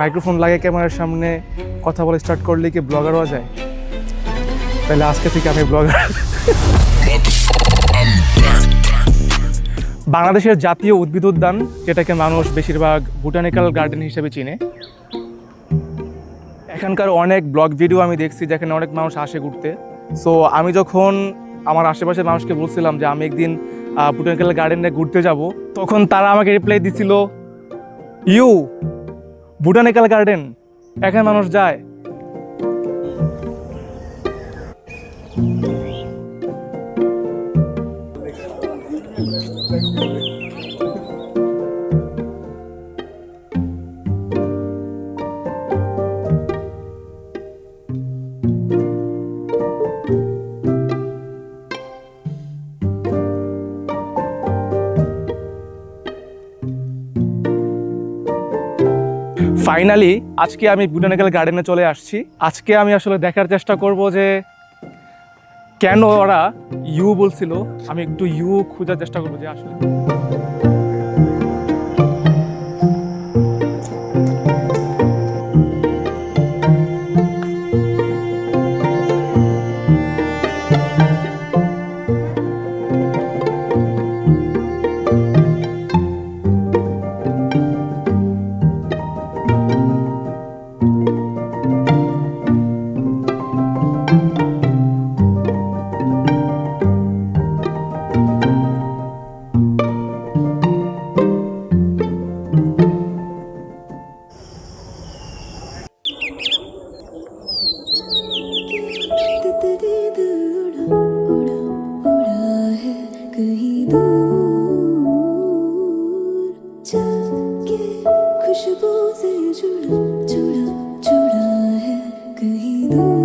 Microphone লাগিয়ে ক্যামেরার সামনে কথা বলে স্টার্ট করলে কি ব্লগার হওয়া যায়? তাহলে আজকে থেকে আমি ব্লগার। বাংলাদেশের জাতীয় উদ্ভিদ উদ্যান, যেটাকে মানুষ বেশিরভাগ বোটানিক্যাল গার্ডেন হিসেবে চিনে। এখানকার অনেক ব্লগ ভিডিও আমি দেখছি যেখানে অনেক মানুষ আসে ঘুরতে। সো আমি যখন আমার আশেপাশের মানুষকে বলছিলাম যে আমি একদিন বোটানিক্যাল গার্ডেনে ঘুরতে যাব, তখন তারা আমাকে রিপ্লাই দিছিল, ইউ বোটানিক্যাল গার্ডেন, এখানে মানুষ যায়? ফাইনালি আজকে আমি বোটানিক্যাল গার্ডেনে চলে আসছি। আজকে আমি আসলে দেখার চেষ্টা করব যে কেন ওরা ইউ বলছিল। আমি একটু ইউ খোঁজার চেষ্টা করবো যে আসলে खुशबू से जुड़ा जुड़ा जुड़ा है कहीं दूर।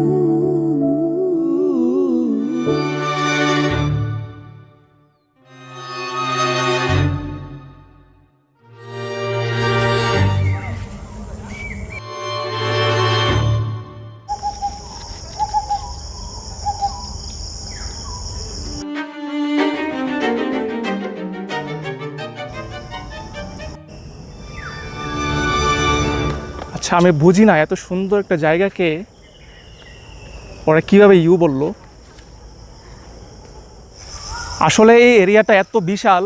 আচ্ছা, আমি বুঝি না এত সুন্দর একটা জায়গাকে ওরা কিভাবে ইউ বললো। আসলে এই এরিয়াটা এত বিশাল,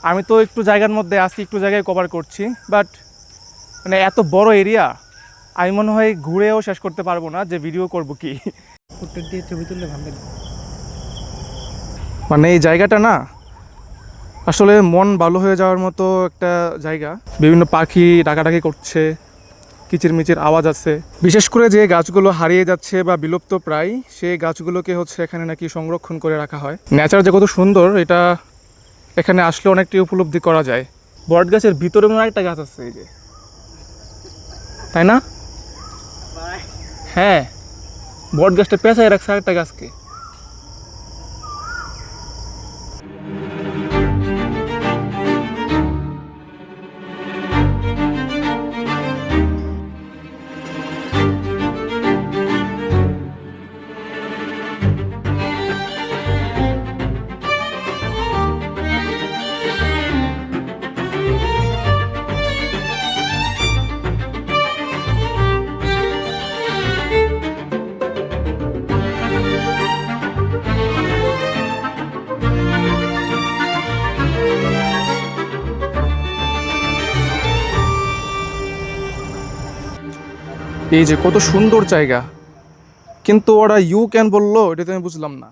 আমি তো একটু জায়গার মধ্যে আছি, একটু জায়গায় কভার করছি, বাট মানে এত বড় এরিয়া আমি মনে হয় ঘুরেও শেষ করতে পারবো না, যে ভিডিও করব কি। ফুটেজ দিয়ে ছবি তুললে ভালো লাগবে। মানে এই জায়গাটা না আসলে মন ভালো হয়ে যাওয়ার মতো একটা জায়গা। বিভিন্ন পাখি ডাকাডাকি করছে, কিচিরমিচির আওয়াজ আছে। বিশেষ করে যে গাছগুলো হারিয়ে যাচ্ছে বা বিলুপ্ত প্রায়, সেই গাছগুলোকে হচ্ছে এখানে নাকি সংরক্ষণ করে রাখা হয়। নেচার যে কত সুন্দর এটা এখানে আসলে অনেকটি উপলব্ধি করা যায়। বট গাছের ভিতরে মনে হয় একটা গাছ আছে, এই যে, তাই না? হ্যাঁ, বট গাছটা পেঁচায় রাখছে আরেকটা গাছকে। এই যে কত সুন্দর জায়গা, কিন্তু ওরা ইউ কেন বললো এটা তো আমি বুঝলাম না।